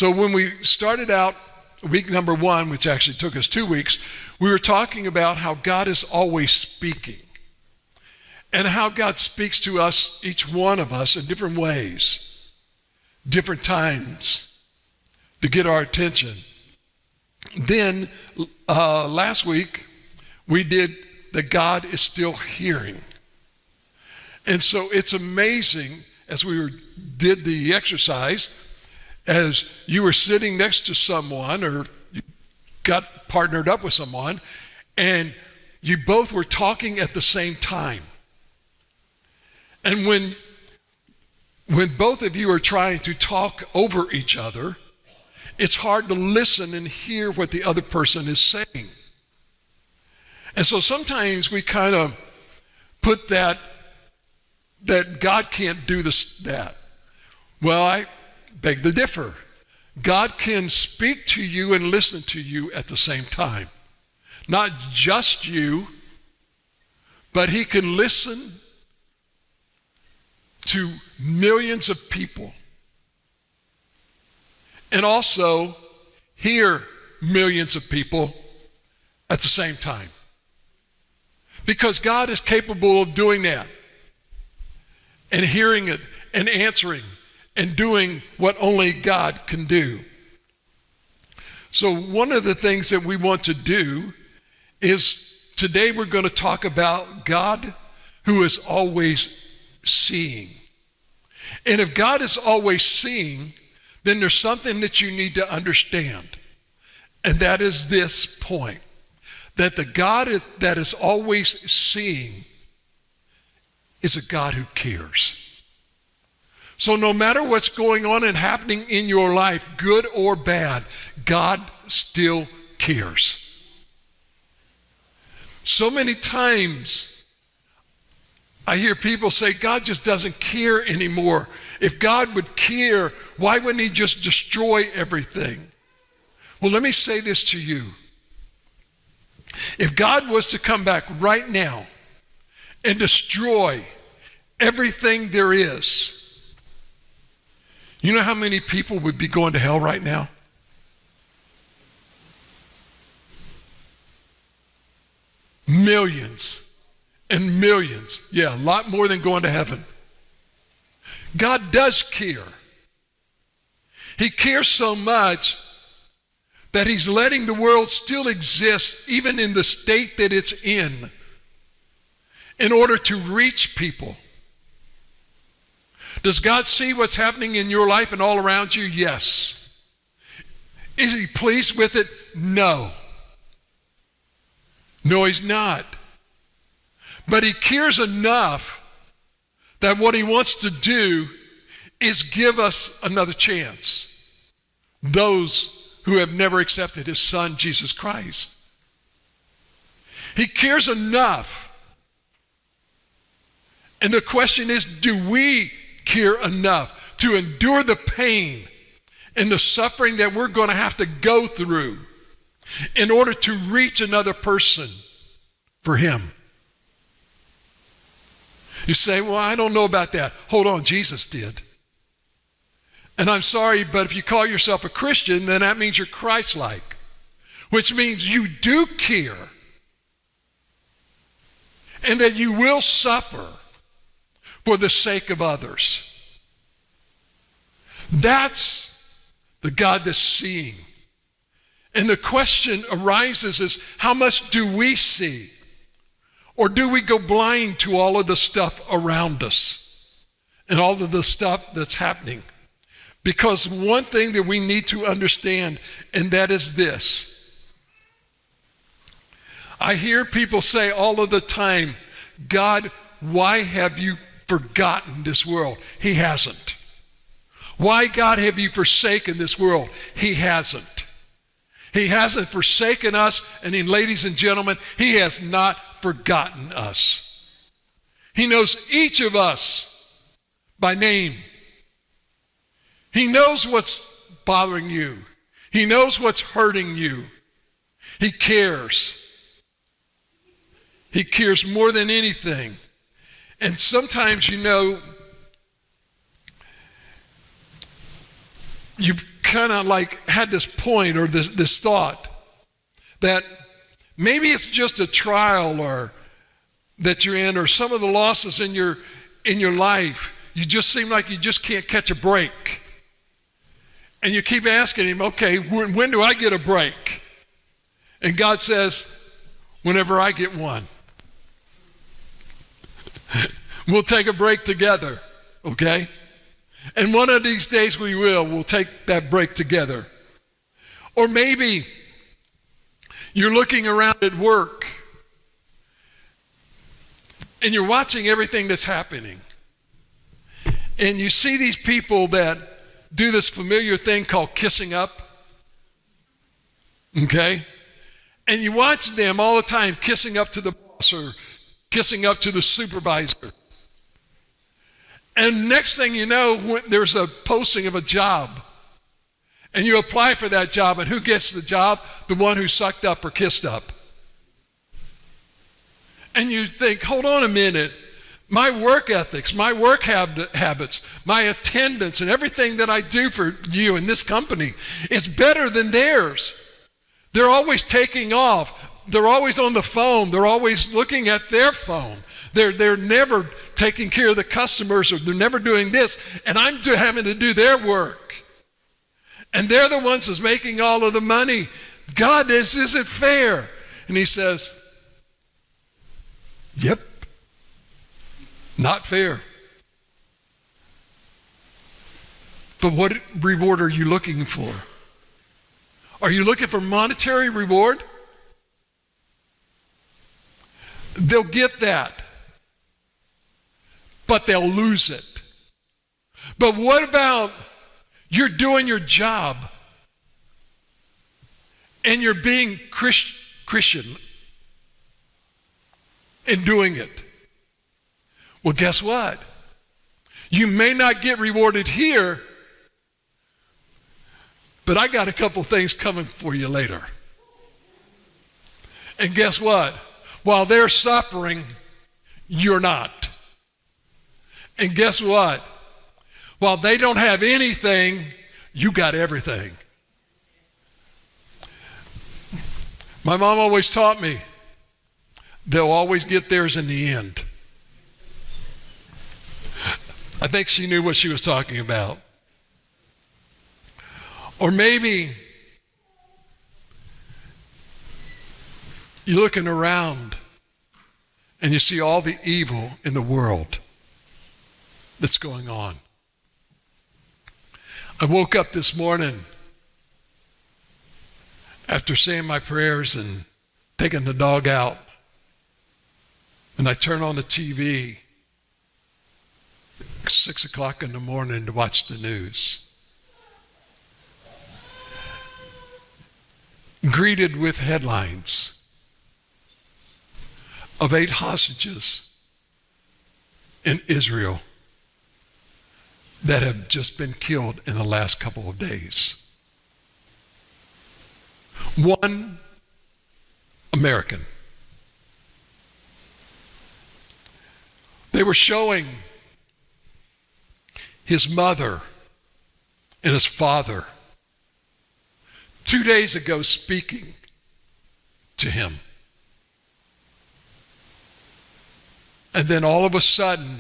So when we started out week number 1, which actually took us 2 weeks, we were talking about how God is always speaking and how God speaks to us, each one of us, in different ways, different times to get our attention. Then last week, we did that God is still hearing. And so it's amazing as we did the exercise, as you were sitting next to someone or you got partnered up with someone and you both were talking at the same time. And when both of you are trying to talk over each other, it's hard to listen and hear what the other person is saying. And so sometimes we kind of put that God can't do that. Well, I beg to differ. God can speak to you and listen to you at the same time. Not just you, but he can listen to millions of people and also hear millions of people at the same time. Because God is capable of doing that and hearing it and answering and doing what only God can do. So one of the things that we want to do is today we're going to talk about God who is always seeing. And if God is always seeing, then there's something that you need to understand. And that is this point, that the God that is always seeing is a God who cares. So no matter what's going on and happening in your life, good or bad, God still cares. So many times I hear people say, God just doesn't care anymore. If God would care, why wouldn't he just destroy everything? Well, let me say this to you. If God was to come back right now and destroy everything there is, you know how many people would be going to hell right now? Millions and millions. Yeah, a lot more than going to heaven. God does care. He cares so much that he's letting the world still exist, even in the state that it's in order to reach people. Does God see what's happening in your life and all around you? Yes. Is he pleased with it? No. No, he's not. But he cares enough that what he wants to do is give us another chance. Those who have never accepted his son, Jesus Christ. He cares enough. And the question is, do we care enough to endure the pain and the suffering that we're going to have to go through in order to reach another person for him? You say, well, I don't know about that. Hold on, Jesus did. And I'm sorry, but if you call yourself a Christian, then that means you're Christ-like, which means you do care and that you will suffer for the sake of others. That's the God that's seeing. And the question arises is, how much do we see? Or do we go blind to all of the stuff around us and all of the stuff that's happening? Because one thing that we need to understand, and that is this. I hear people say all of the time, God, why have you forgotten this world? He hasn't. Why, God, have you forsaken this world? He hasn't. He hasn't forsaken us, and then, ladies and gentlemen, he has not forgotten us. He knows each of us by name. He knows what's bothering you. He knows what's hurting you. He cares. He cares more than anything. And sometimes, you kind of like had this point or this thought that maybe it's just a trial or that you're in, or some of the losses in your life. You just seem like you just can't catch a break. And you keep asking him, okay, when do I get a break? And God says, whenever I get one. We'll take a break together, okay? And one of these days we will. We'll take that break together. Or maybe you're looking around at work and you're watching everything that's happening. And you see these people that do this familiar thing called kissing up. Okay? And you watch them all the time kissing up to the boss or kissing up to the supervisor. And next thing you know, there's a posting of a job. And you apply for that job, and who gets the job? The one who sucked up or kissed up. And you think, hold on a minute. My work ethics, my work habits, my attendance, and everything that I do for you in this company is better than theirs. They're always taking off. They're always on the phone. They're always looking at their phone. They're never taking care of the customers, or they're never doing this, and I'm having to do their work. And they're the ones that's making all of the money. God, this isn't fair. And he says, yep, not fair. But what reward are you looking for? Are you looking for monetary reward? They'll get that, but they'll lose it. But what about you're doing your job and you're being Christian in doing it? Well, guess what? You may not get rewarded here, but I got a couple things coming for you later. And guess what? While they're suffering, you're not. And guess what? While they don't have anything, you got everything. My mom always taught me, they'll always get theirs in the end. I think she knew what she was talking about. Or maybe you're looking around and you see all the evil in the world that's going on. I woke up this morning after saying my prayers and taking the dog out, and I turn on the TV 6 o'clock in the morning to watch the news. Greeted with headlines of 8 hostages in Israel that have just been killed in the last couple of days. 1 American. They were showing his mother and his father 2 days ago speaking to him. And then all of a sudden,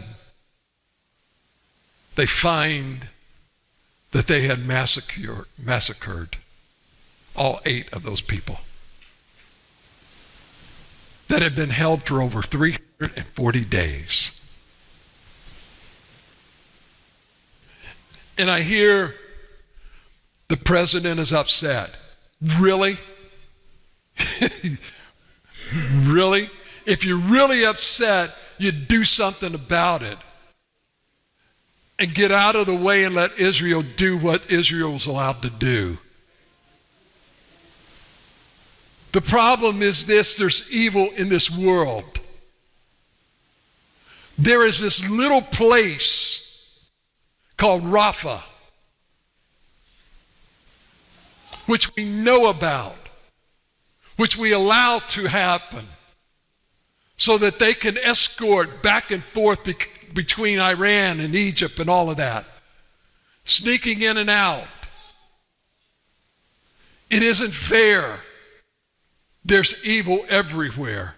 they find that they had massacred all 8 of those people that had been held for over 340 days. And I hear the president is upset. Really? Really? If you're really upset, you do something about it and get out of the way and let Israel do what Israel was allowed to do. The problem is this: there's evil in this world. There is this little place called Rapha, which we know about, which we allow to happen, so that they can escort back and forth between Iran and Egypt and all of that, sneaking in and out. It isn't fair. There's evil everywhere.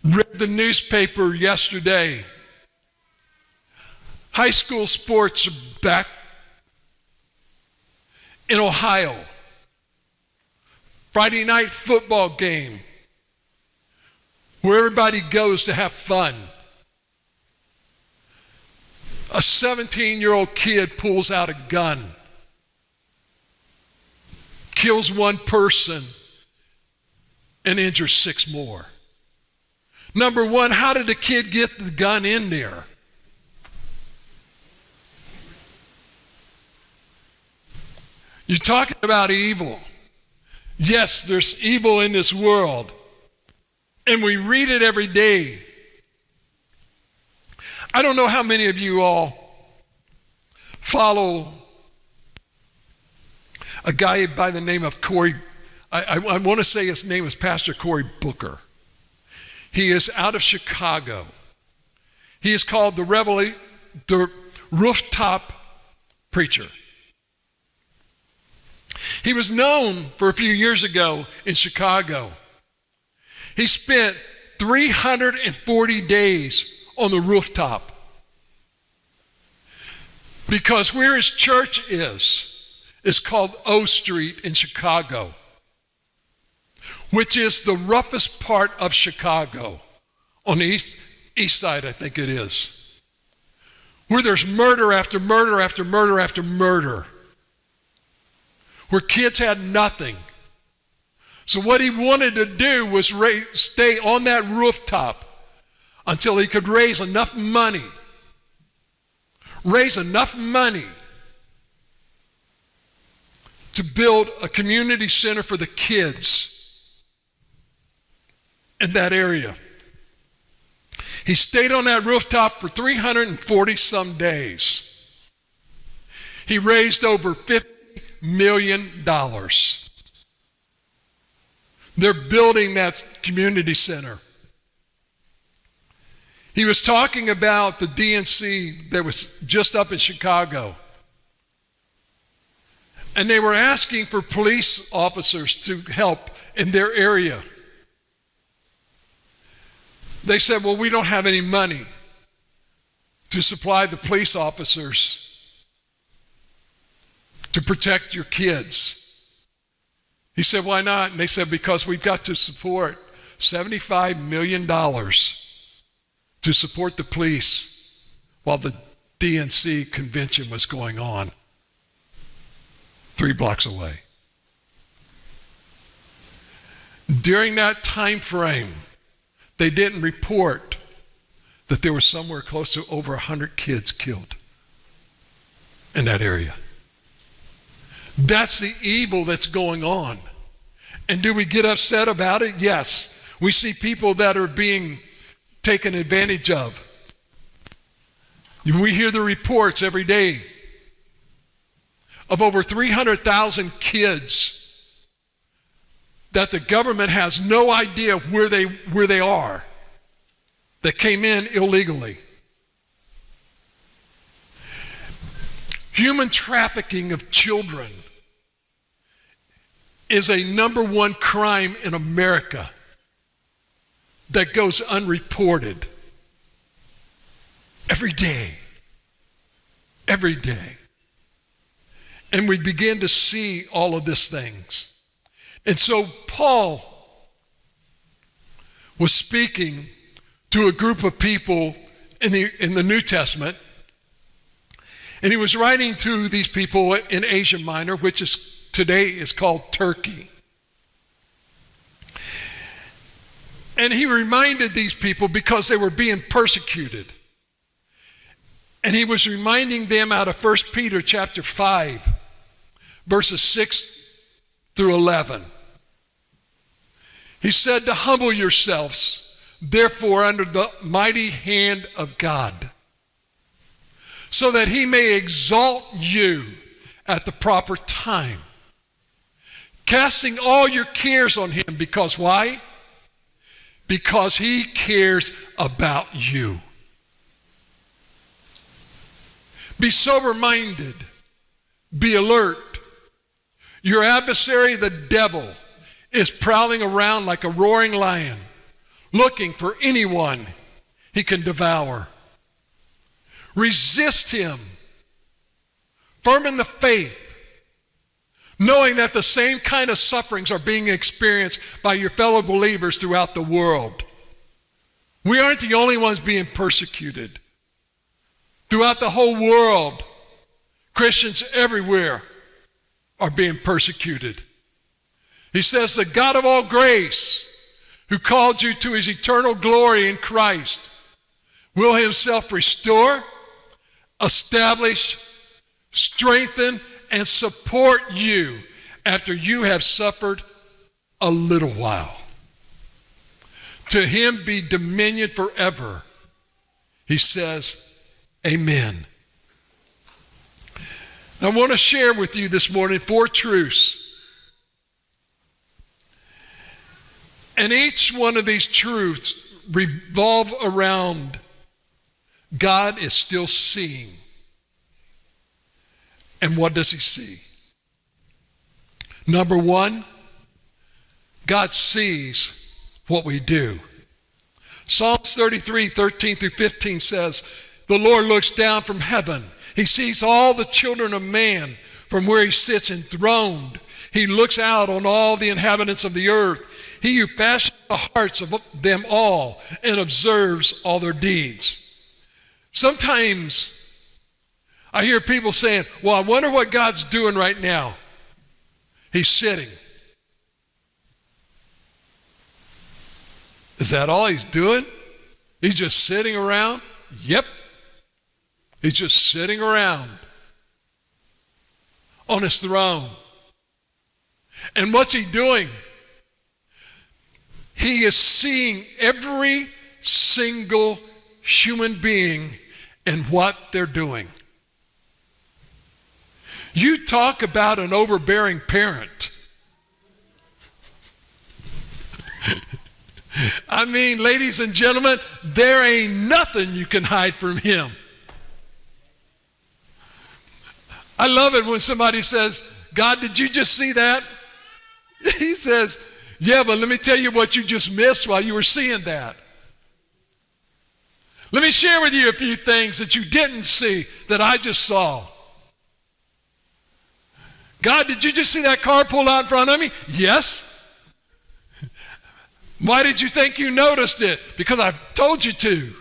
Read the newspaper yesterday. High school sports are back in Ohio. Friday night football game where everybody goes to have fun. A 17-year-old kid pulls out a gun, kills one person, and injures 6 more. Number one, how did the kid get the gun in there? You're talking about evil. Yes, there's evil in this world, and we read it every day. I don't know how many of you all follow a guy by the name of Cory. I want to say his name is Pastor Cory Booker. He is out of Chicago. He is called the rooftop preacher. He was known for a few years ago in Chicago. He spent 340 days on the rooftop because where his church is called O Street in Chicago, which is the roughest part of Chicago, on the east side, I think it is, where there's murder after murder after murder after murder, where kids had nothing. So what he wanted to do was stay on that rooftop until he could raise enough money to build a community center for the kids in that area. He stayed on that rooftop for 340 some days. He raised over $50 million. They're building that community center. He was talking about the DNC that was just up in Chicago. And they were asking for police officers to help in their area. They said, well, we don't have any money to supply the police officers to protect your kids. He said, why not? And they said, because we've got to support $75 million to support the police while the DNC convention was going on 3 blocks away. During that time frame, they didn't report that there was somewhere close to over 100 kids killed in that area. That's the evil that's going on. And do we get upset about it? Yes. We see people that are being taken advantage of. We hear the reports every day of over 300,000 kids that the government has no idea where they are, that came in illegally. Human trafficking of children is a number 1 crime in America that goes unreported every day. Every day. And we begin to see all of these things. And so Paul was speaking to a group of people in the New Testament. And he was writing to these people in Asia Minor, which is today is called Turkey. And he reminded these people because they were being persecuted. And he was reminding them out of 1 Peter chapter 5, verses 6 through 11. He said to humble yourselves, therefore, under the mighty hand of God, so that he may exalt you at the proper time, casting all your cares on him, because why? Because he cares about you. Be sober-minded, be alert. Your adversary, the devil, is prowling around like a roaring lion, looking for anyone he can devour. Resist him, firm in the faith, knowing that the same kind of sufferings are being experienced by your fellow believers throughout the world. We aren't the only ones being persecuted. Throughout the whole world, Christians everywhere are being persecuted. He says, the God of all grace, who called you to his eternal glory in Christ, will himself restore, establish, strengthen, and support you after you have suffered a little while. To him be dominion forever. He says, amen. I want to share with you this morning 4 truths. And each one of these truths revolve around God is still seeing. And what does he see? Number 1, God sees what we do. Psalms 33, 13 through 15 says, the Lord looks down from heaven. He sees all the children of man from where he sits enthroned. He looks out on all the inhabitants of the earth. He who fashioned the hearts of them all and observes all their deeds. Sometimes I hear people saying, well, I wonder what God's doing right now. He's sitting. Is that all he's doing? He's just sitting around? Yep. He's just sitting around on his throne. And what's he doing? He is seeing every single human being and what they're doing. You talk about an overbearing parent. I mean, ladies and gentlemen, there ain't nothing you can hide from him. I love it when somebody says, God, did you just see that? He says, yeah, but let me tell you what you just missed while you were seeing that. Let me share with you a few things that you didn't see that I just saw. God, did you just see that car pull out in front of me? Yes. Why did you think you noticed it? Because I told you to.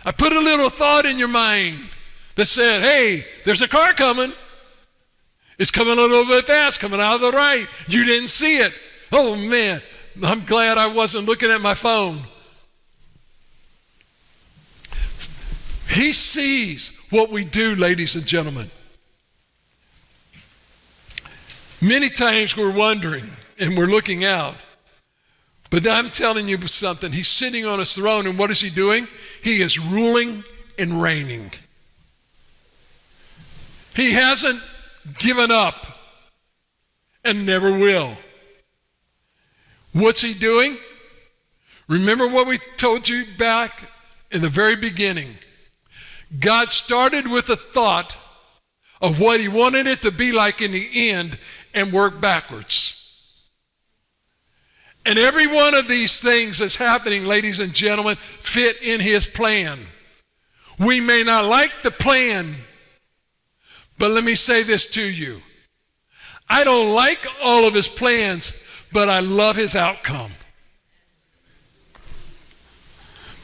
I put a little thought in your mind that said, hey, there's a car coming. It's coming a little bit fast, coming out of the right. You didn't see it. Oh, man, I'm glad I wasn't looking at my phone. He sees what we do, ladies and gentlemen. Many times we're wondering and we're looking out. But I'm telling you something. He's sitting on his throne, and what is he doing? He is ruling and reigning. He hasn't given up and never will. What's he doing? Remember what we told you back in the very beginning. God started with a thought of what he wanted it to be like in the end and worked backwards. And every one of these things that's happening, ladies and gentlemen, fit in his plan. We may not like the plan, but let me say this to you. I don't like all of his plans, but I love his outcome.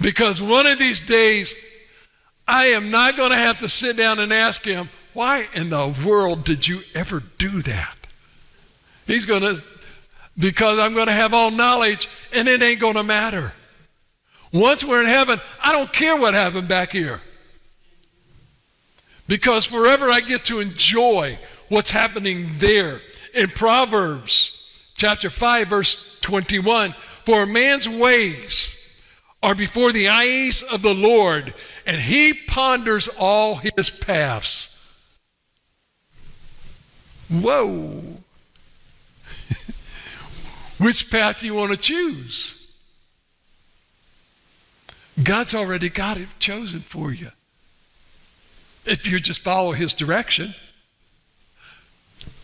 Because one of these days, I am not going to have to sit down and ask him, why in the world did you ever do that? He's going to, because I'm going to have all knowledge, and it ain't going to matter. Once we're in heaven, I don't care what happened back here. Because forever I get to enjoy what's happening there. In Proverbs chapter 5, verse 21, for a man's ways are before the eyes of the Lord, and he ponders all his paths. Whoa. Which path do you want to choose? God's already got it chosen for you. If you just follow his direction.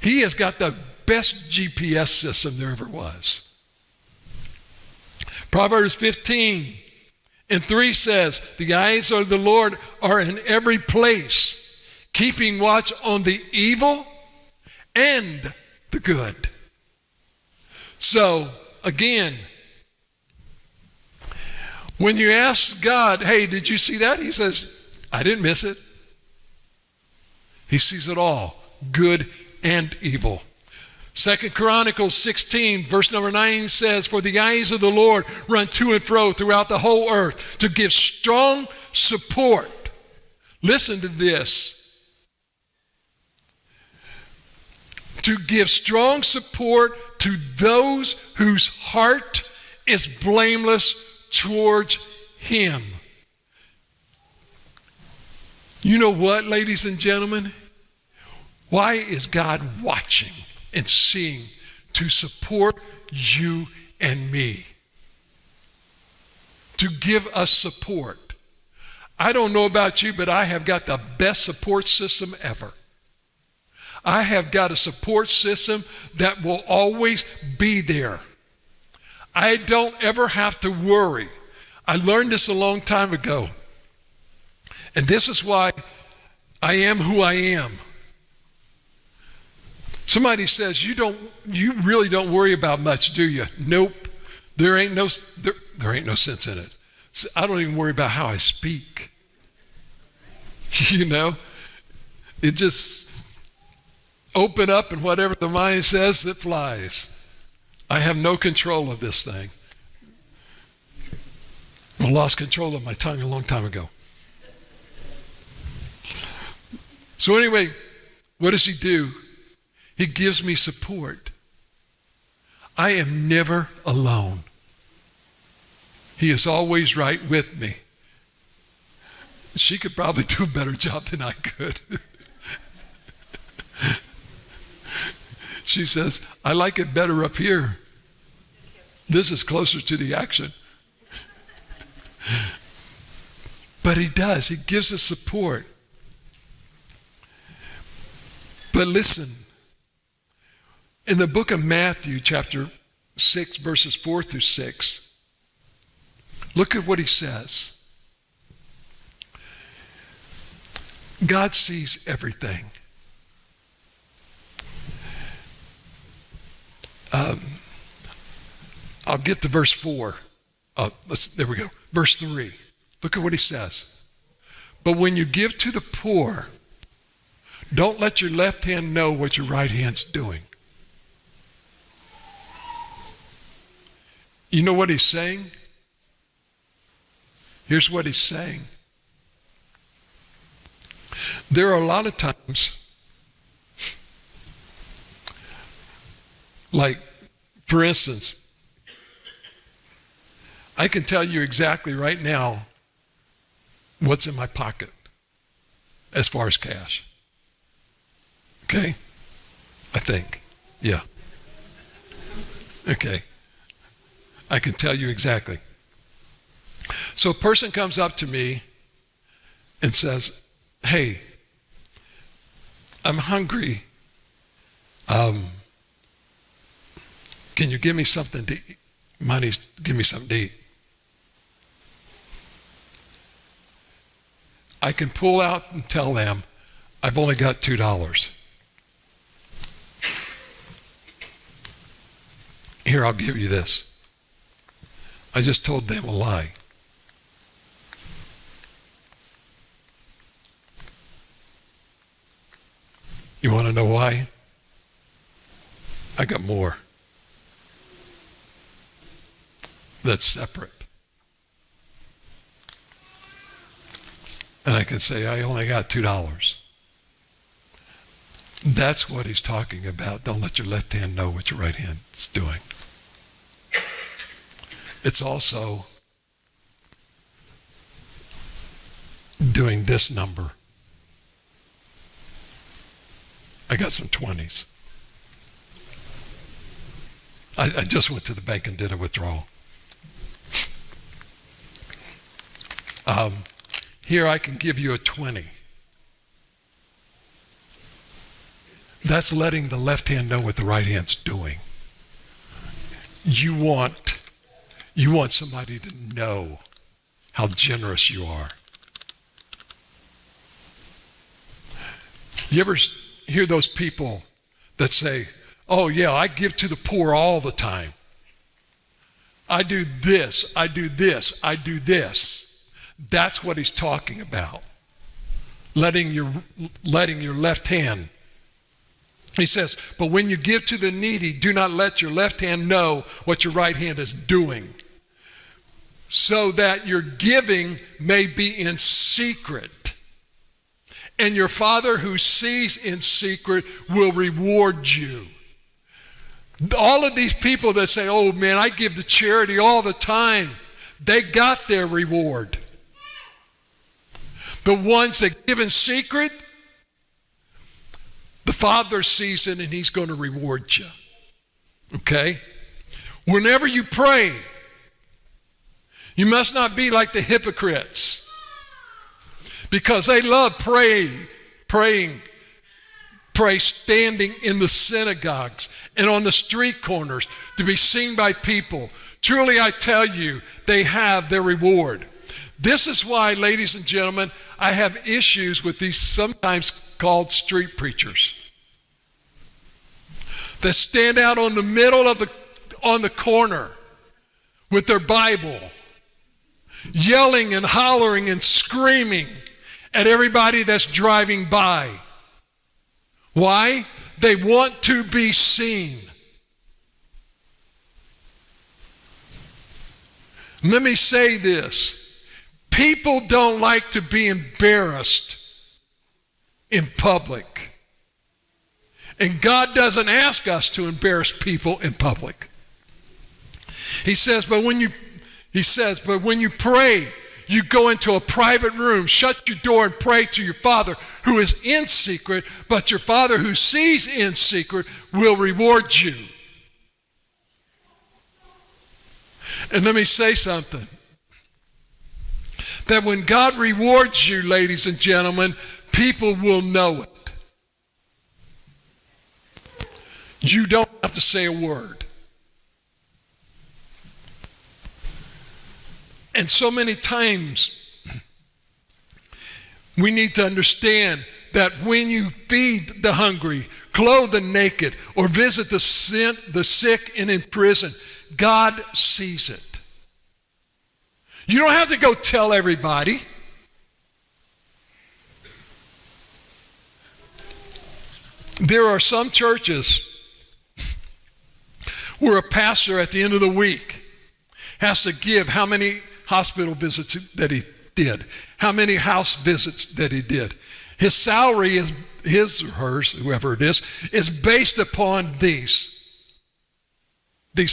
He has got the best GPS system there ever was. Proverbs 15:3 says, the eyes of the Lord are in every place, keeping watch on the evil and the good. So, again, when you ask God, hey, did you see that? He says, I didn't miss it. He sees it all, good and evil. 2 Chronicles 16, verse number 9 says, for the eyes of the Lord run to and fro throughout the whole earth to give strong support. Listen to this. To give strong support to those whose heart is blameless towards him. You know what, ladies and gentlemen? Why is God watching and seeing to support you and me? To give us support. I don't know about you, but I have got the best support system ever. I have got a support system that will always be there. I don't ever have to worry. I learned this a long time ago. And this is why I am who I am. Somebody says, you really don't worry about much, do you? Nope. There ain't no sense in it. I don't even worry about how I speak. You know? It just open up and whatever the mind says, it flies. I have no control of this thing. I lost control of my tongue a long time ago. So anyway, what does he do? He gives me support. I am never alone. He is always right with me. She could probably do a better job than I could. She says, I like it better up here. This is closer to the action. But he does. He gives us support. But listen, in the book of Matthew, chapter 6, verses 4-6, look at what he says. God sees everything. I'll get to verse 4. There we go. Verse 3. Look at what he says. But when you give to the poor, don't let your left hand know what your right hand's doing. You know what he's saying? Here's what he's saying. There are a lot of times, like, for instance, I can tell you exactly right now what's in my pocket as far as cash. Okay? I think. Yeah. Okay. I can tell you exactly. So a person comes up to me and says, hey, I'm hungry. Can you give me something to eat? Money, give me something to eat. I can pull out and tell them, I've only got $2. Here, I'll give you this. I just told them a lie. You want to know why? I got more. That's separate. And I can say, I only got $2. That's what he's talking about. Don't let your left hand know what your right hand's doing. It's also doing this number. I got some 20s. I just went to the bank and did a withdrawal. Here I can give you a 20. That's letting the left hand know what the right hand's doing. You want somebody to know how generous you are. You ever hear those people that say, oh yeah, I give to the poor all the time. I do this, I do this, I do this. That's what he's talking about. Letting your left hand. He says, but when you give to the needy, do not let your left hand know what your right hand is doing, so that your giving may be in secret. And your Father who sees in secret will reward you. All of these people that say, oh man, I give to charity all the time, they got their reward. The ones that give in secret, the Father sees it and he's going to reward you. Okay? Whenever you pray, you must not be like the hypocrites, because they love praying, standing in the synagogues and on the street corners to be seen by people. Truly I tell you, they have their reward. This is why, ladies and gentlemen, I have issues with these sometimes called street preachers that stand out on the middle of on the corner with their Bible, yelling and hollering and screaming at everybody that's driving by. Why? They want to be seen. Let me say this. People don't like to be embarrassed in public. And God doesn't ask us to embarrass people in public. He says, but when you pray, you go into a private room, shut your door, and pray to your Father who is in secret, but your Father who sees in secret will reward you. And let me say something. That when God rewards you, ladies and gentlemen, people will know it. You don't have to say a word. And so many times, we need to understand that when you feed the hungry, clothe the naked, or visit the sick and in prison, God sees it. You don't have to go tell everybody. There are some churches where a pastor at the end of the week has to give how many hospital visits that he did, how many house visits that he did. His salary is his or hers, whoever it is based upon these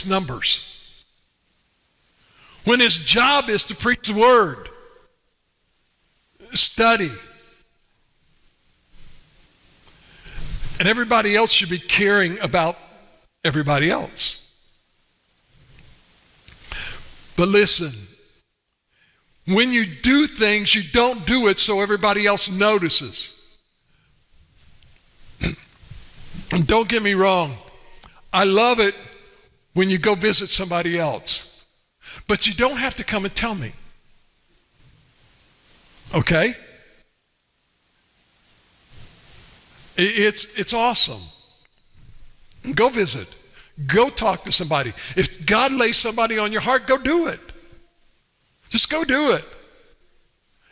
numbers. When his job is to preach the word, study, and everybody else should be caring about everybody else. But listen, when you do things, you don't do it so everybody else notices. And don't get me wrong, I love it when you go visit somebody else. But you don't have to come and tell me. Okay? It's awesome. Go visit. Go talk to somebody. If God lays somebody on your heart, go do it. Just go do it.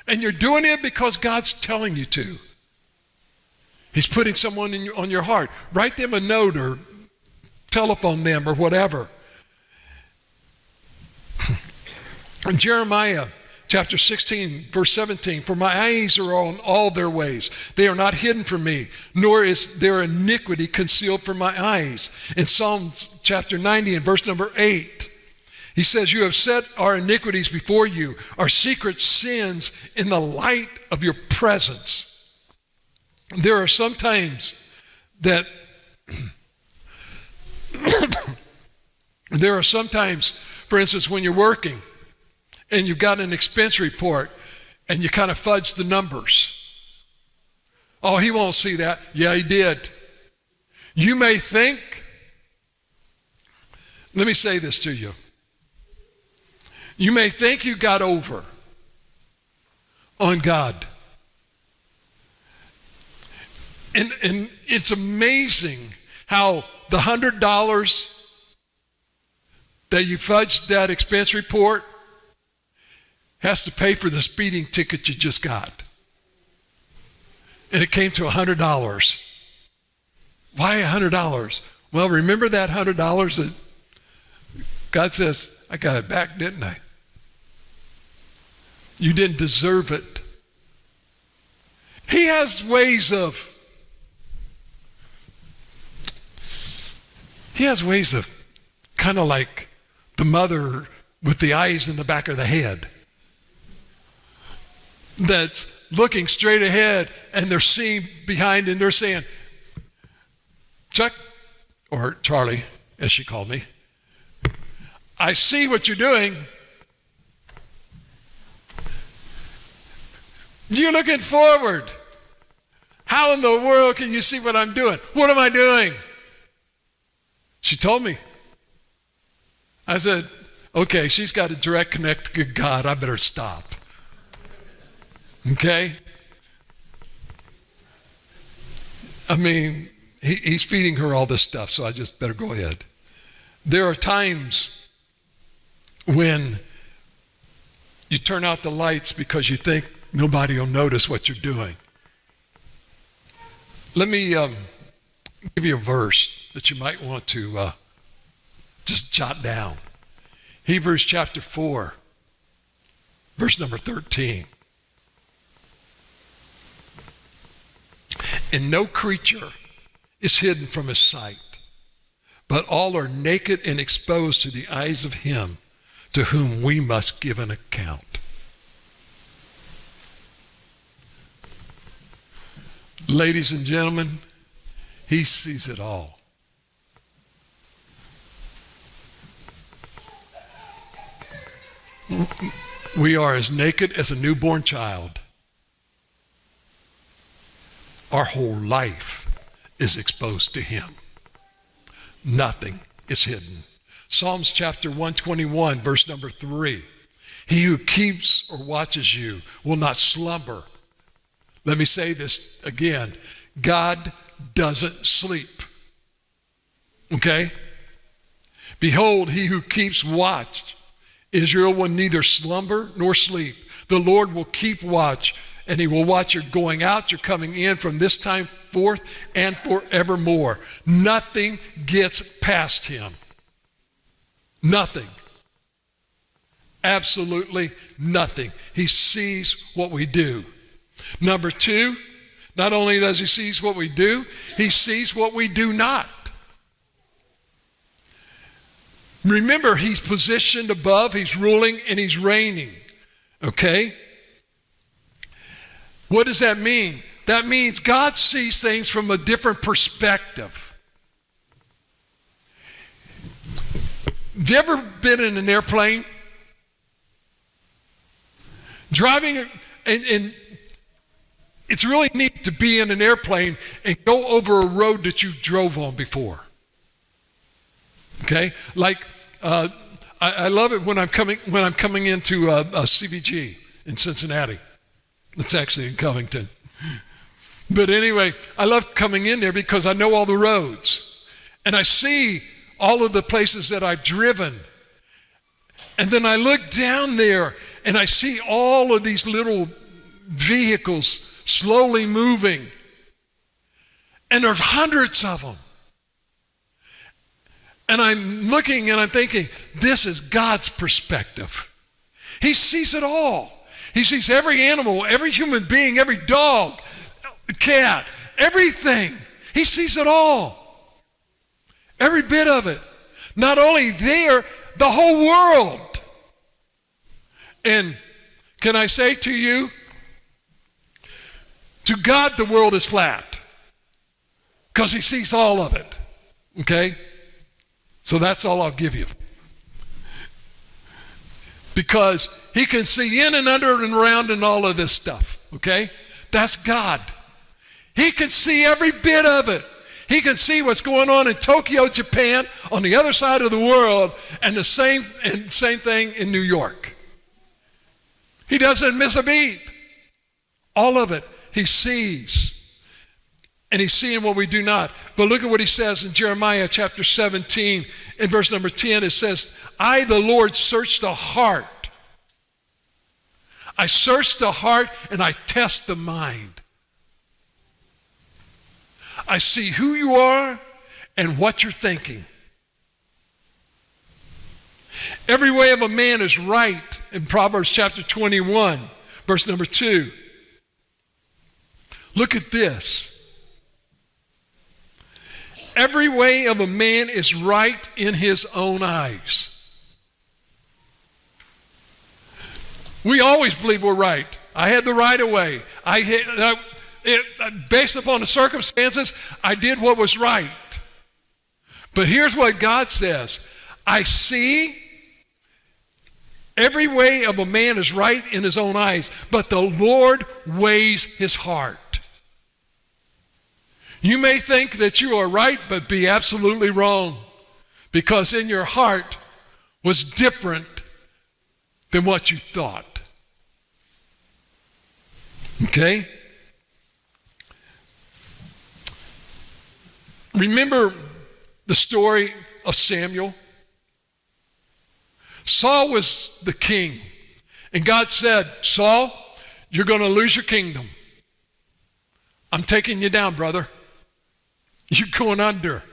And you're doing it because God's telling you to. He's putting someone on your heart. Write them a note or telephone them or whatever. In Jeremiah chapter 16, verse 17, for my eyes are on all their ways. They are not hidden from me, nor is their iniquity concealed from my eyes. In Psalms chapter 90 and verse number 8, he says, you have set our iniquities before you, our secret sins in the light of your presence. There are some times that for instance, when you're working and you've got an expense report and you kind of fudge the numbers. Oh, he won't see that. Yeah, he did. You may think, let me say this to you. You may think you got over on God. And it's amazing how the $100 that you fudged that expense report has to pay for the speeding ticket you just got. And it came to $100. Why $100? Well, remember that $100 that God says, I got it back, didn't I? You didn't deserve it. He has ways of kind of like the mother with the eyes in the back of the head that's looking straight ahead, and they're seeing behind, and they're saying, Chuck, or Charlie, as she called me, I see what you're doing. You're looking forward. How in the world can you see what I'm doing? What am I doing? She told me. I said, okay, she's got a direct connect to God. I better stop. Okay? I mean, he's feeding her all this stuff, so I just better go ahead. There are times when you turn out the lights because you think nobody will notice what you're doing. Let me give you a verse that you might want to just jot down. Hebrews chapter 4, verse number 13. And no creature is hidden from his sight, but all are naked and exposed to the eyes of him to whom we must give an account. Ladies and gentlemen, he sees it all. We are as naked as a newborn child. Our whole life is exposed to him. Nothing is hidden. Psalms chapter 121, verse number 3. He who keeps or watches you will not slumber. Let me say this again. God doesn't sleep. Okay? Behold, he who keeps watch. Israel will neither slumber nor sleep. The Lord will keep watch, and he will watch your going out, your coming in from this time forth and forevermore. Nothing gets past him. Nothing. Absolutely nothing. He sees what we do. Number two, not only does he see what we do, he sees what we do not. Remember, he's positioned above, he's ruling, and he's reigning. Okay? What does that mean? That means God sees things from a different perspective. Have you ever been in an airplane? Driving, and it's really neat to be in an airplane and go over a road that you drove on before. Okay? Like, I love it when I'm coming into a CVG in Cincinnati. It's actually in Covington. But anyway, I love coming in there because I know all the roads. And I see all of the places that I've driven. And then I look down there and I see all of these little vehicles slowly moving. And there's hundreds of them. And I'm looking and I'm thinking, this is God's perspective. He sees it all. He sees every animal, every human being, every dog, cat, everything. He sees it all. Every bit of it. Not only there, the whole world. And can I say to you, to God the world is flat because he sees all of it. Okay? So that's all I'll give you. Because he can see in and under and around and all of this stuff. Okay? That's God. He can see every bit of it. He can see what's going on in Tokyo, Japan, on the other side of the world, and the same thing in New York. He doesn't miss a beat. All of it he sees. And he's seeing what we do not. But look at what he says in Jeremiah chapter 17, in verse number 10. It says, I, the Lord, search the heart. I search the heart and I test the mind. I see who you are and what you're thinking. Every way of a man is right in Proverbs chapter 21, verse number 2. Look at this. Every way of a man is right in his own eyes. We always believe we're right. I had the right of way. Based upon the circumstances, I did what was right. But here's what God says. I see every way of a man is right in his own eyes, but the Lord weighs his heart. You may think that you are right, but be absolutely wrong, because in your heart was different than what you thought. Okay? Remember the story of Samuel? Saul was the king, and God said, Saul, you're going to lose your kingdom. I'm taking you down, brother. You're going under.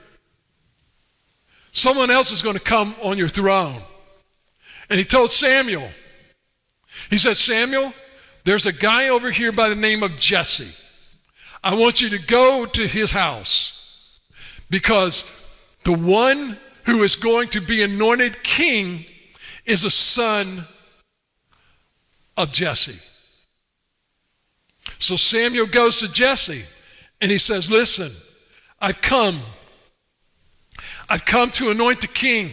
Someone else is going to come on your throne. And he told Samuel, he said, Samuel, there's a guy over here by the name of Jesse. I want you to go to his house, because the one who is going to be anointed king is the son of Jesse. So Samuel goes to Jesse and he says, listen, I've come to anoint the king.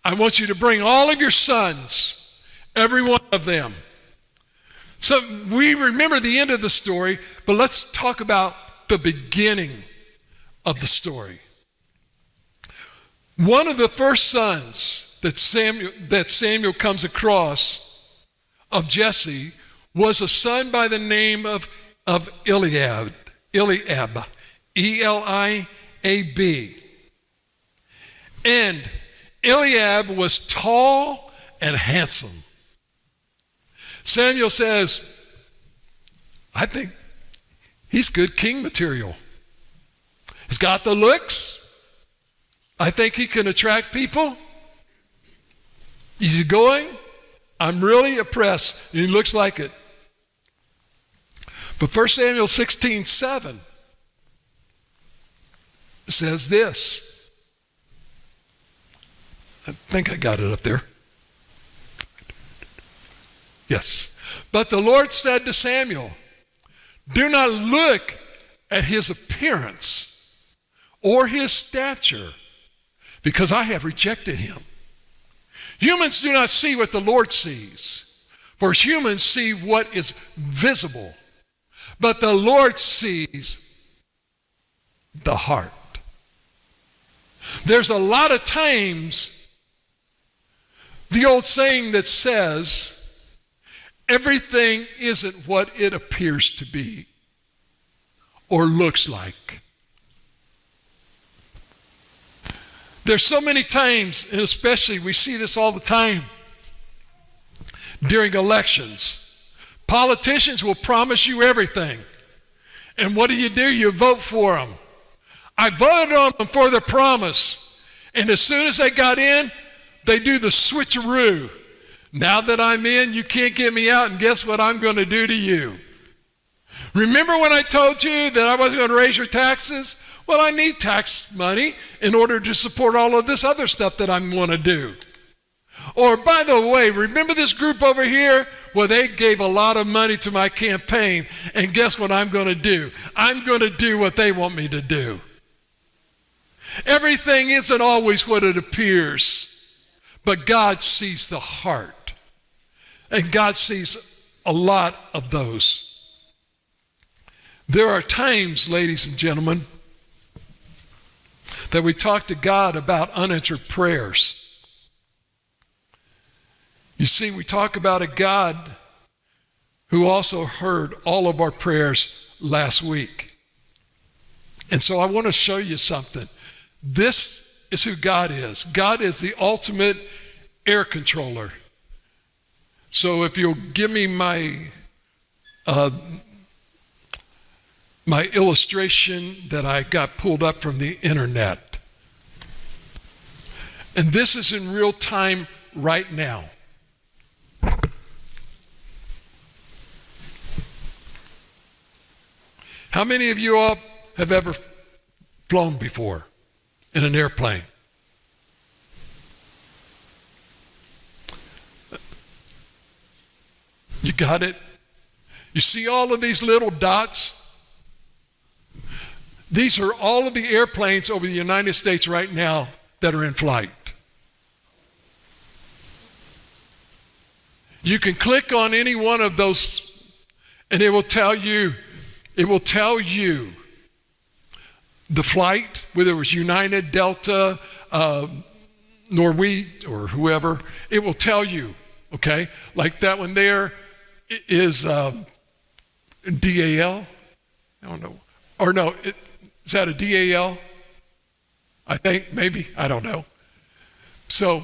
I want you to bring all of your sons, every one of them. So we remember the end of the story, but let's talk about the beginning of the story. One of the first sons that Samuel comes across of Jesse was a son by the name of Eliab, E-L-I-A-B. And Eliab was tall and handsome. Samuel says, I think he's good king material. He's got the looks. I think he can attract people. Easy going. I'm really impressed. And he looks like it. But 1 Samuel 16:7 says this. I think I got it up there. Yes. But the Lord said to Samuel, do not look at his appearance or his stature, because I have rejected him. Humans do not see what the Lord sees, for humans see what is visible, but the Lord sees the heart. There's a lot of times the old saying that says, everything isn't what it appears to be or looks like. There's so many times, and especially we see this all the time during elections. Politicians will promise you everything. And what do? You vote for them. I voted on them for their promise. And as soon as they got in, they do the switcheroo. Now that I'm in, you can't get me out, and guess what I'm going to do to you? Remember when I told you that I wasn't going to raise your taxes? Well, I need tax money in order to support all of this other stuff that I want to do. Or, by the way, remember this group over here? Well, they gave a lot of money to my campaign, and guess what I'm going to do? I'm going to do what they want me to do. Everything isn't always what it appears, but God sees the heart, and God sees a lot of those. There are times, ladies and gentlemen, that we talk to God about unanswered prayers. You see, we talk about a God who also heard all of our prayers last week. And so I want to show you something. This is who God is. God is the ultimate air controller. So if you'll give me my illustration that I got pulled up from the internet. And this is in real time right now. How many of you all have ever flown before in an airplane? You got it? You see all of these little dots? These are all of the airplanes over the United States right now that are in flight. You can click on any one of those and it will tell you the flight, whether it was United, Delta, Norwegian, or whoever. It will tell you, okay? Like that one there is DAL. I don't know. Or no, is that a DAL? I think, maybe, I don't know. So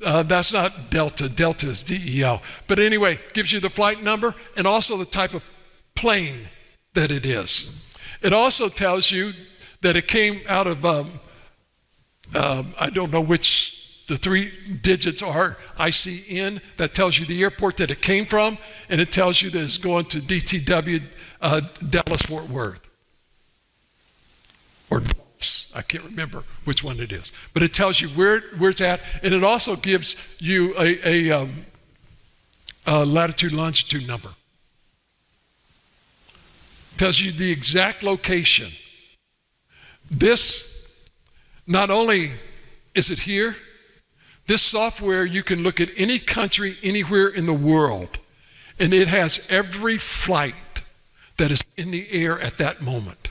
that's not Delta. Delta is DEL. But anyway, gives you the flight number and also the type of plane that it is. It also tells you that it came out of, I don't know which the 3 digits are, ICN. That tells you the airport that it came from, and it tells you that it's going to DTW, Dallas-Fort Worth. Or I can't remember which one it is. But it tells you where it's at, and it also gives you a latitude, longitude number. Tells you the exact location. This, not only is it here, this software, you can look at any country, anywhere in the world, and it has every flight that is in the air at that moment.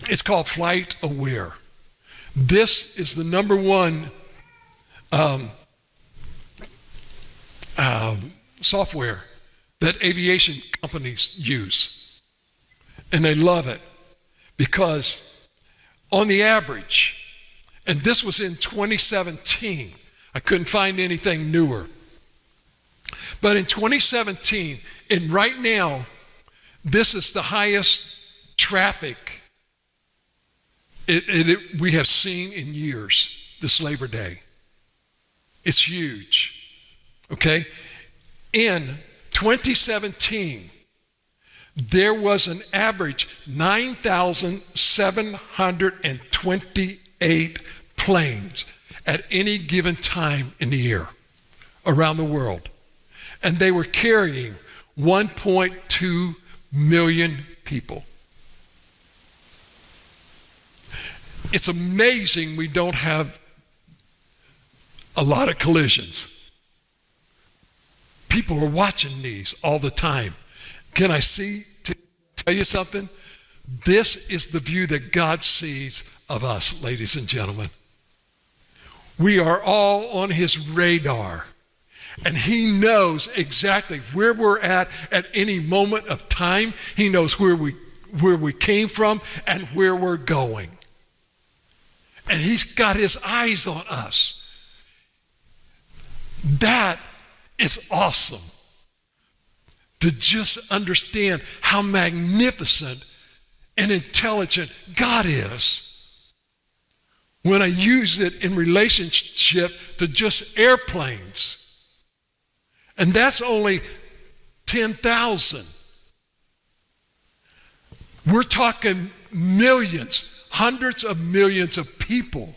It's called Flight Aware. This is the number one software that aviation companies use. And they love it because on the average, and this was in 2017, I couldn't find anything newer. But in 2017, and right now, this is the highest traffic we have seen in years, this Labor Day. It's huge, okay? In 2017, there was an average 9,728 planes at any given time in the air around the world. And they were carrying 1.2 million people. It's amazing we don't have a lot of collisions. People are watching these all the time. Can I tell you something? This is the view that God sees of us, ladies and gentlemen. We are all on his radar, and he knows exactly where we're at any moment of time. He knows where we came from and where we're going. And he's got his eyes on us. That is awesome. To just understand how magnificent and intelligent God is. When I use it in relationship to just airplanes. And that's only 10,000. We're talking millions, hundreds of millions of people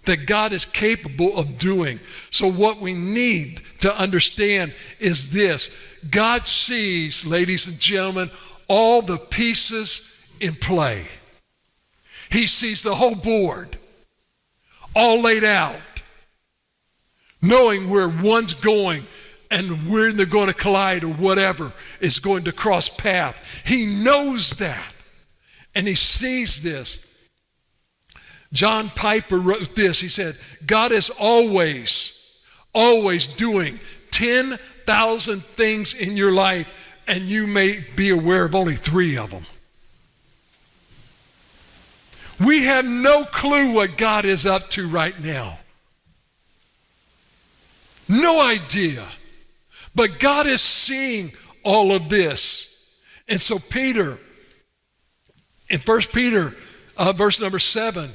that God is capable of doing. So what we need to understand is this. God sees, ladies and gentlemen, all the pieces in play. He sees the whole board, all laid out, knowing where one's going and where they're going to collide or whatever is going to cross path. He knows that. And he sees this. John Piper wrote this. He said, God is always doing 10,000 things in your life, and you may be aware of only 3 of them. We have no clue what God is up to right now. No idea. But God is seeing all of this. And so Peter, in 1 Peter, verse number 7,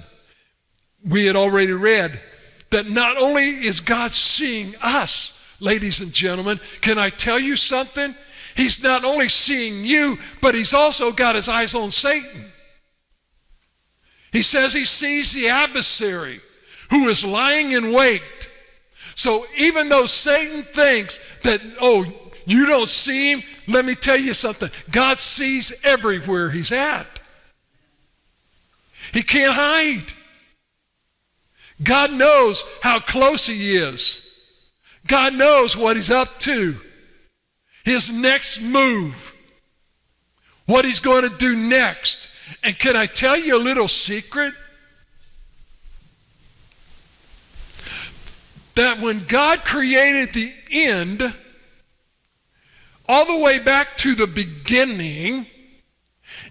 we had already read that not only is God seeing us, ladies and gentlemen, can I tell you something? He's not only seeing you, but he's also got his eyes on Satan. He says he sees the adversary who is lying in wait. So even though Satan thinks that, oh, you don't see him, let me tell you something. God sees everywhere he's at. He can't hide. God knows how close he is. God knows what he's up to. His next move. What he's going to do next. And can I tell you a little secret? That when God created the end, all the way back to the beginning,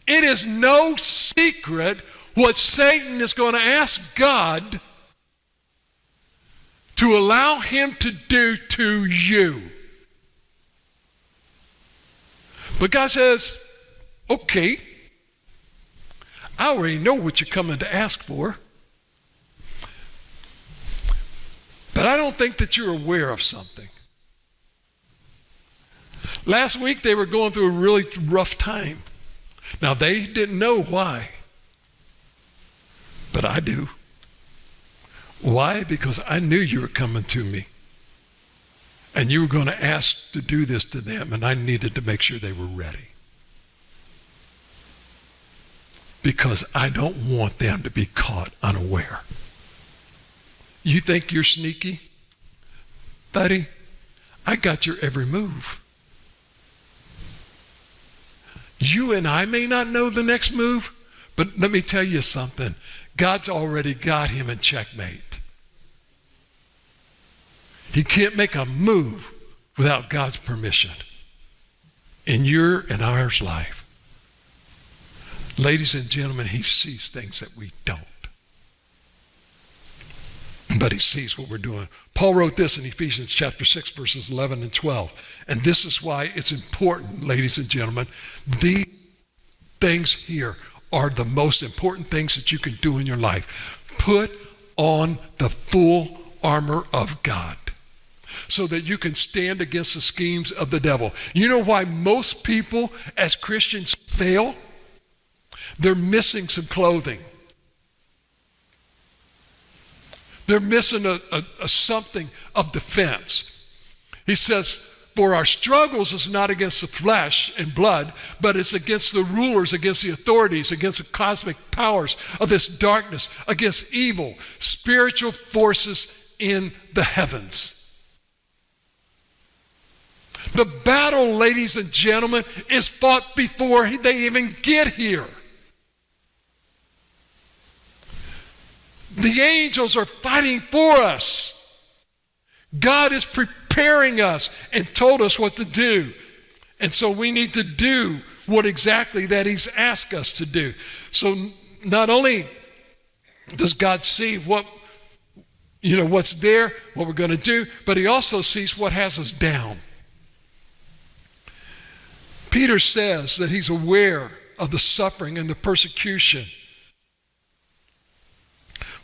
it is no secret what Satan is going to ask God to allow him to do to you. But God says, okay, I already know what you're coming to ask for. But I don't think that you're aware of something. Last week they were going through a really rough time. Now they didn't know why. But I do. Why? Because I knew you were coming to me. And you were going to ask to do this to them, and I needed to make sure they were ready. Because I don't want them to be caught unaware. You think you're sneaky? Buddy, I got your every move. You and I may not know the next move, but let me tell you something. God's already got him in checkmate. He can't make a move without God's permission in your and ours life. Ladies and gentlemen, he sees things that we don't. But he sees what we're doing. Paul wrote this in Ephesians chapter 6, verses 11 and 12. And this is why it's important, ladies and gentlemen. These things here are the most important things that you can do in your life. Put on the full armor of God so that you can stand against the schemes of the devil. You know why most people as Christians fail? They're missing some clothing. They're missing a something of defense. He says, for our struggles is not against the flesh and blood, but it's against the rulers, against the authorities, against the cosmic powers of this darkness, against evil, spiritual forces in the heavens. The battle, ladies and gentlemen, is fought before they even get here. The angels are fighting for us. God is preparing us and told us what to do. And so we need to do what exactly that he's asked us to do. So not only does God see what's there, what we're going to do, but he also sees what has us down. Peter says that he's aware of the suffering and the persecution.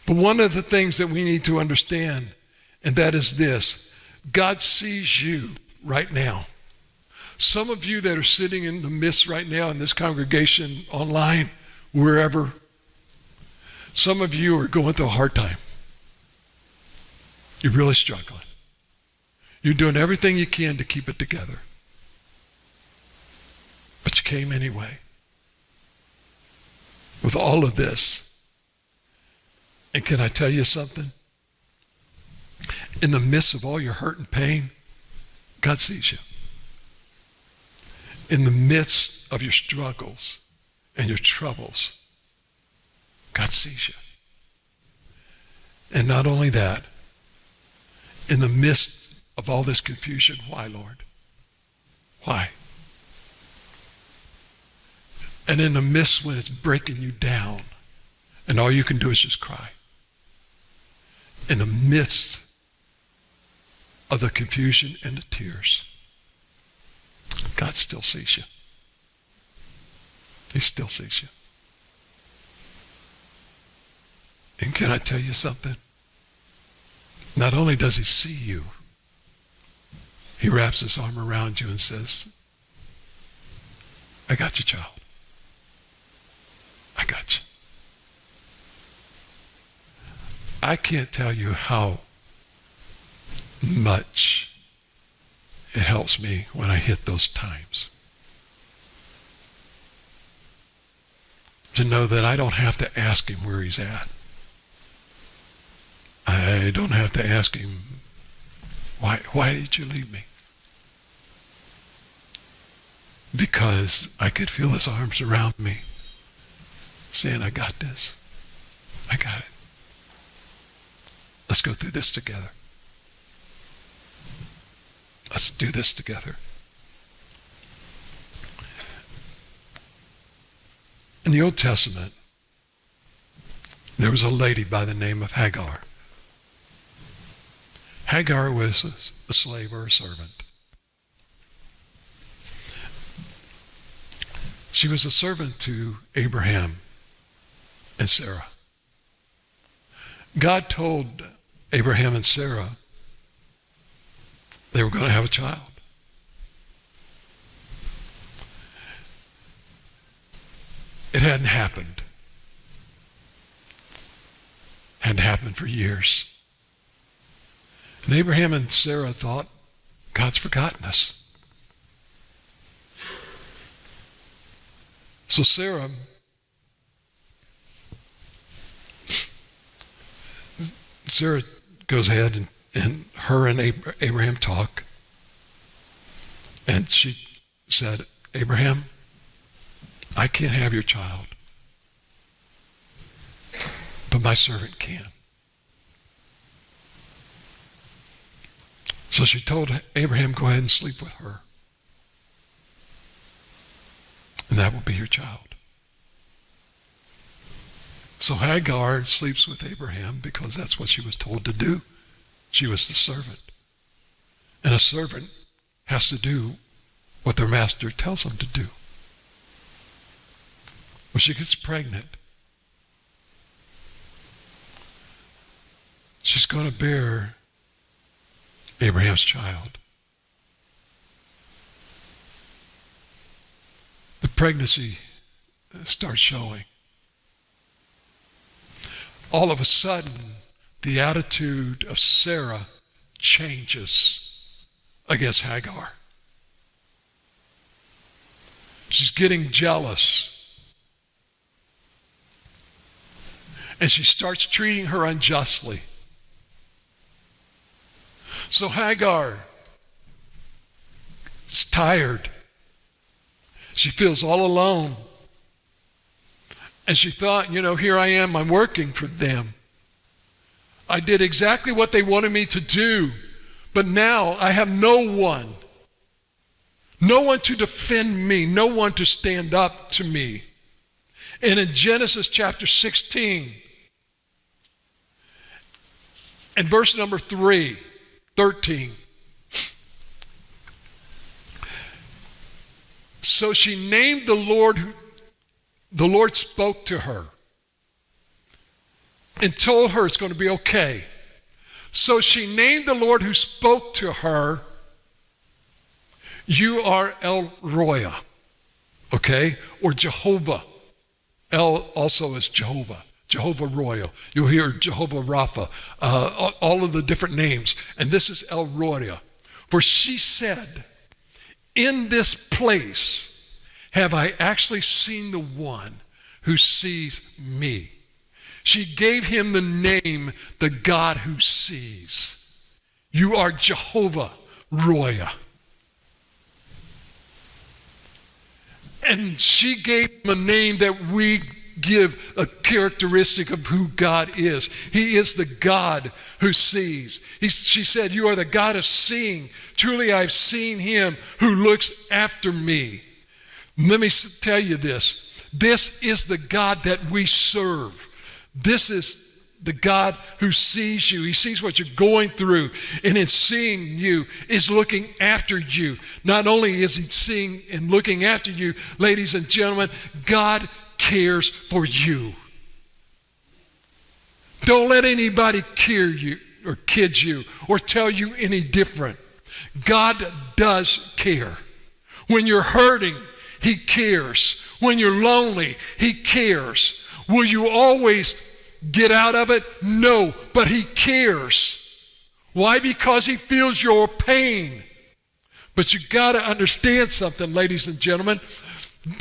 But one of the things that we need to understand, and that is this: God sees you right now. Some of you that are sitting in the midst right now in this congregation, online, wherever, some of you are going through a hard time. You're really struggling. You're doing everything you can to keep it together. But you came anyway. With all of this. And can I tell you something? In the midst of all your hurt and pain, God sees you. In the midst of your struggles, and your troubles, God sees you. And not only that, in the midst of all this confusion, why, Lord? Why? And in the midst when it's breaking you down, and all you can do is just cry. In the midst of the confusion and the tears, God still sees you. He still sees you. And can I tell you something? Not only does he see you, he wraps his arm around you and says, I got you, child. I got you. I can't tell you how much it helps me when I hit those times. To know that I don't have to ask him where he's at. I don't have to ask him, why did you leave me? Because I could feel his arms around me saying, I got this. I got it. Let's go through this together. Let's do this together. In the Old Testament, there was a lady by the name of Hagar. Hagar was a slave or a servant. She was a servant to Abraham and Sarah. God told Abraham and Sarah they were going to have a child. It hadn't happened. Hadn't happened for years. And Abraham and Sarah thought, God's forgotten us. So Sarah goes ahead and her and Abraham talk. And she said, Abraham, I can't have your child, but my servant can. So she told Abraham, go ahead and sleep with her. And that will be your child. So Hagar sleeps with Abraham because that's what she was told to do. She was the servant. And a servant has to do what their master tells them to do. When she gets pregnant, she's going to bear Abraham's child. The pregnancy starts showing. All of a sudden, the attitude of Sarah changes against Hagar. She's getting jealous. And she starts treating her unjustly. So Hagar is tired. She feels all alone. And she thought, here I am, I'm working for them. I did exactly what they wanted me to do, but now I have no one. No one to defend me, no one to stand up to me. And in Genesis chapter 16, and verse number 13. So she named the Lord spoke to her and told her it's going to be okay. So she named the Lord who spoke to her, you are El Roya, okay? Or Jehovah. El also is Jehovah. Jehovah Royal. You'll hear Jehovah Rapha, all of the different names. And this is El Roya. For she said, in this place have I actually seen the one who sees me. She gave him the name, the God who sees. You are Jehovah Roya. And she gave him a name that we give a characteristic of who God is. He is the God who sees. She said, you are the God of seeing. Truly I've seen him who looks after me. Let me tell you this. This is the God that we serve. This is the God who sees you. He sees what you're going through, and in seeing you is looking after you. Not only is he seeing and looking after you, ladies and gentlemen, God cares for you. Don't let anybody kid you or tell you any different. God does care. When you're hurting, he cares. When you're lonely, he cares. Will you always get out of it? No, but he cares. Why? Because he feels your pain. But you got to understand something, ladies and gentlemen.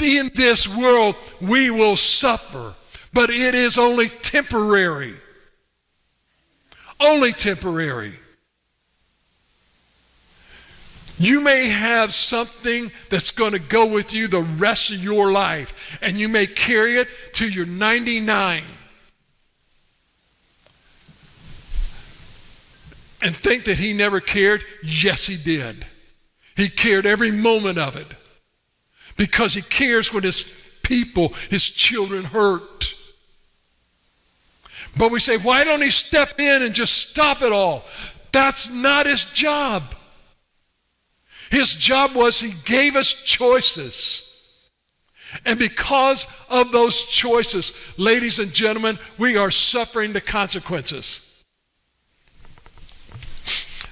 In this world, we will suffer, but it is only temporary. Only temporary. You may have something that's going to go with you the rest of your life, and you may carry it till you're 99. And think that he never cared? Yes, he did. He cared every moment of it. Because he cares when his people, his children hurt. But we say, why don't he step in and just stop it all? That's not his job. His job was he gave us choices. And because of those choices, ladies and gentlemen, we are suffering the consequences.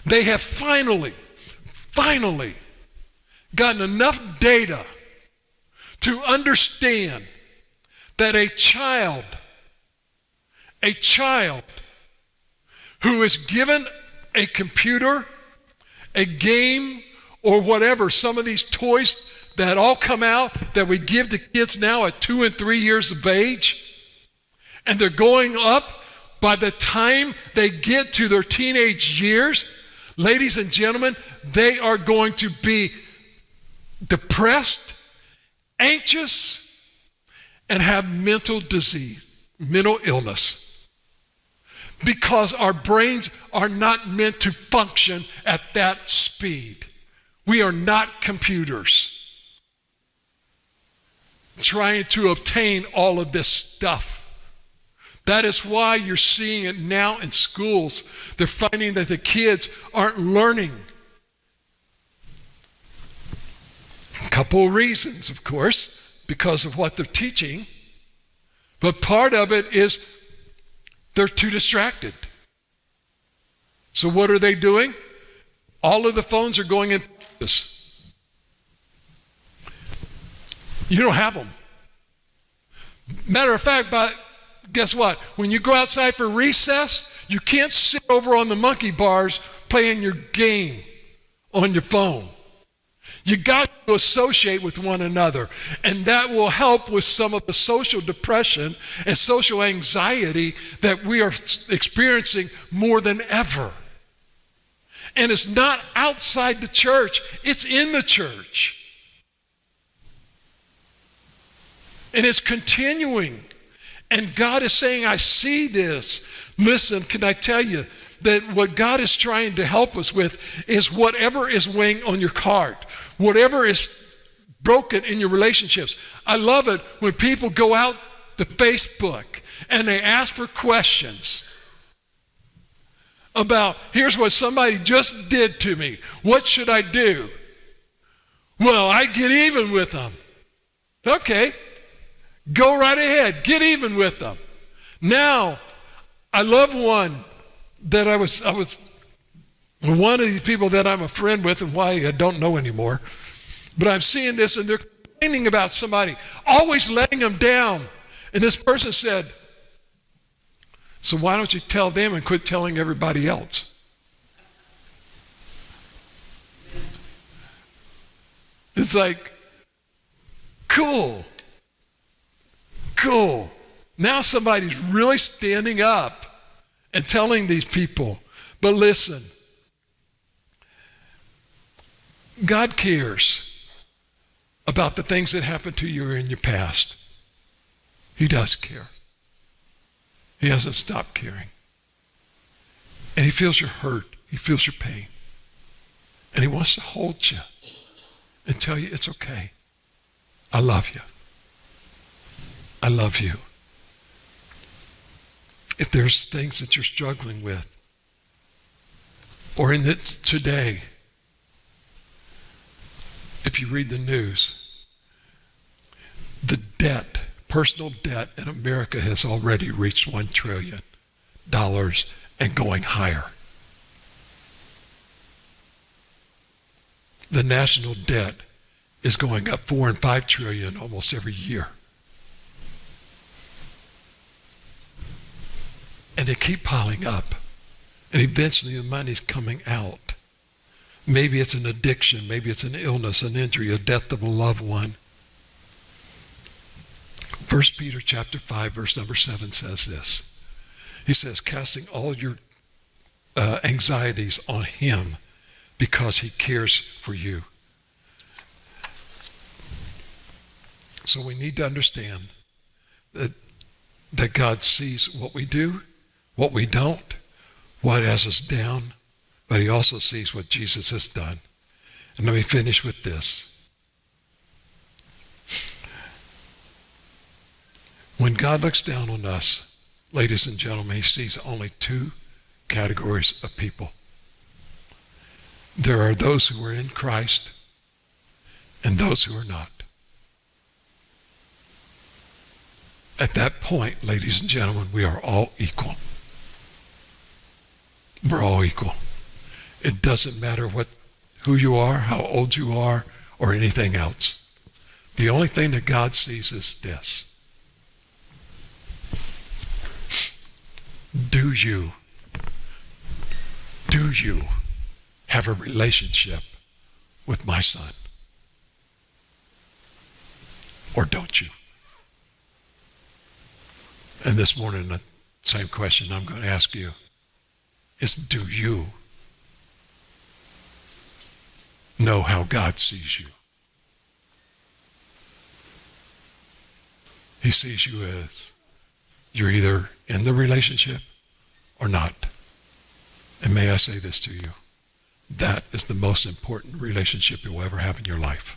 They have finally gotten enough data to understand that a child who is given a computer, a game, or whatever, some of these toys that all come out that we give to kids now at 2 and 3 years of age, and they're going up by the time they get to their teenage years, ladies and gentlemen, they are going to be depressed, anxious, and have mental disease, mental illness. Because our brains are not meant to function at that speed. We are not computers trying to obtain all of this stuff. That is why you're seeing it now in schools. They're finding that the kids aren't learning. A couple of reasons, of course, because of what they're teaching. But part of it is they're too distracted. So what are they doing? All of the phones are going in practice. You don't have them. Matter of fact, but guess what? When you go outside for recess, you can't sit over on the monkey bars playing your game on your phone. You got to associate with one another, and that will help with some of the social depression and social anxiety that we are experiencing more than ever. And it's not outside the church, it's in the church. And it's continuing. And God is saying, I see this. Listen, can I tell you that what God is trying to help us with is whatever is weighing on your heart, whatever is broken in your relationships. I love it when people go out to Facebook and they ask for questions about, here's what somebody just did to me. What should I do? Well, I get even with them. Okay. Go right ahead. Get even with them. Now, I love one that I was one of the people that I'm a friend with and why I don't know anymore. But I'm seeing this and they're complaining about somebody, always letting them down. And this person said, so why don't you tell them and quit telling everybody else? It's like, cool. Now somebody's really standing up and telling these people. But listen, God cares. about the things that happened to you in your past. He does care. He hasn't stopped caring. And he feels your hurt. He feels your pain. And he wants to hold you and tell you it's okay. I love you. I love you. If there's things that you're struggling with, or in it today, if you read the news, the debt, personal debt in America has already reached $1 trillion and going higher. The national debt is going up 4 and 5 trillion almost every year. And they keep piling up. And eventually the money's coming out. Maybe it's an addiction, maybe it's an illness, an injury, a death of a loved one. 1 Peter chapter 5, verse number 7 says this. He says, casting all your anxieties on him because he cares for you. So we need to understand that God sees what we do, what we don't, what has us down, but he also sees what Jesus has done. And let me finish with this. When God looks down on us, ladies and gentlemen, he sees only 2 categories of people. There are those who are in Christ and those who are not. At that point, ladies and gentlemen, we are all equal. We're all equal. It doesn't matter who you are, how old you are, or anything else. The only thing that God sees is this. Do you have a relationship with my son? Or don't you? And this morning, the same question I'm going to ask you is, do you know how God sees you? He sees you as you're either in the relationship or not. And may I say this to you, that is the most important relationship you'll ever have in your life.